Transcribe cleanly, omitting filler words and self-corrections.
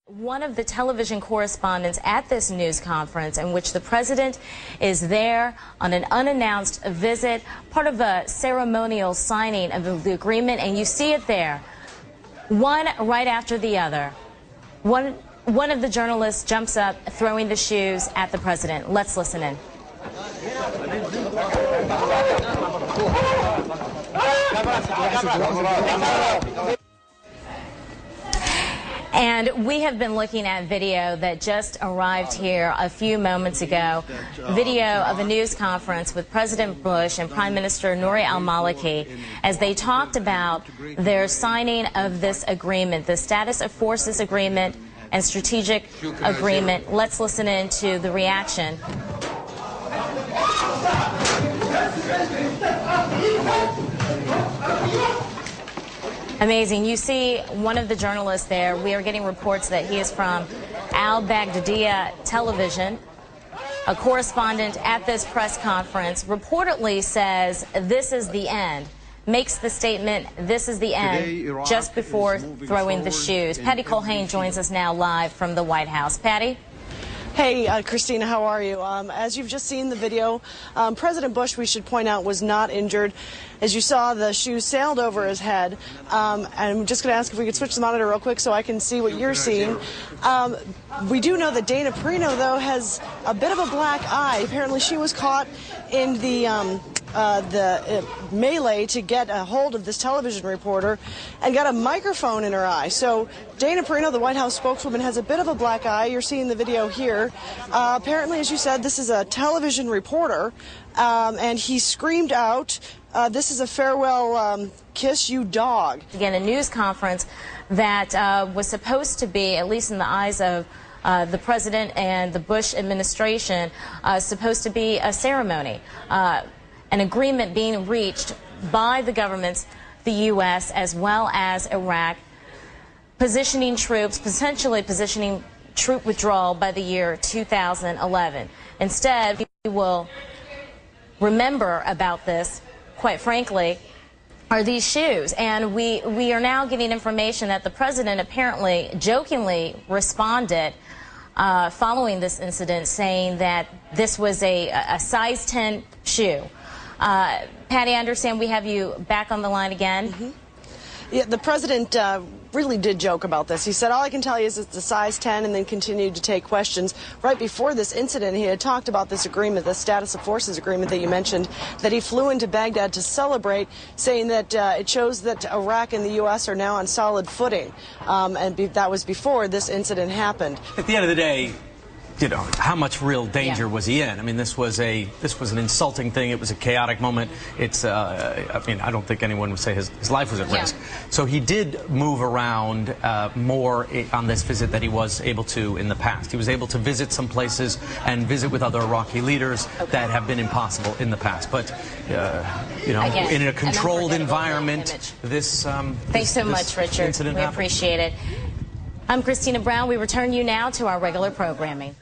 One of the television correspondents at this news conference in which the president is there on an unannounced visit, part of a ceremonial signing of the agreement, and you see it there, one right after the other. One of the journalists jumps up, throwing the shoes at the president. Let's listen in. And we have been looking at video that just arrived here a few moments ago, video of a news conference with President Bush and Prime Minister Nouri al-Maliki as they talked about their signing of this agreement, the Status of Forces Agreement and Strategic Agreement. Let's listen in to the reaction. Amazing. You see one of the journalists there. We are getting reports that he is from al-Baghdadiya television. A correspondent at this press conference reportedly says this is the end, makes the statement, this is the end, just before throwing the shoes. Patty Colhane joins us now live from the White House. Patty? Hey, Christina, how are you? As you've just seen the video, President Bush, we should point out, was not injured. As you saw, the shoes sailed over his head. And I'm just going to ask if we could switch the monitor real quick so I can see what you're seeing. We do know that Dana Perino, though, has a bit of a black eye. Apparently, she was caught in the melee to get a hold of this television reporter and got a microphone in her eye. So Dana Perino, the White House spokeswoman, has a bit of a black eye. You're seeing the video here. Apparently, as you said, this is a television reporter, and he screamed out, "This is a farewell kiss, you dog." Again, a news conference that was supposed to be, at least in the eyes of the president and the Bush administration, supposed to be a ceremony. An agreement being reached by the governments, the U.S. as well as Iraq, positioning troops, potentially positioning troop withdrawal by the year 2011. Instead, we will remember about this, quite frankly, are these shoes. And we are now getting information that the president apparently jokingly responded following this incident, saying that this was a size 10 shoe. Patty, I understand we have you back on the line again. Mm-hmm. Yeah, the president really did joke about this. He said, all I can tell you is it's a size 10, and then continued to take questions. Right before this incident, he had talked about this agreement, the Status of Forces Agreement that you mentioned, that he flew into Baghdad to celebrate, saying that it shows that Iraq and the U.S. are now on solid footing. And that was before this incident happened. At the end of the day, you know, how much real danger was he in? I mean, this was an insulting thing. It was a chaotic moment. It's, I mean, I don't think anyone would say his life was at risk. So he did move around more on this visit than he was able to in the past. He was able to visit some places and visit with other Iraqi leaders that have been impossible in the past. But, you know, in a controlled environment, this Thanks so much, Richard. We appreciate it. I'm Christina Brown. We return you now to our regular programming.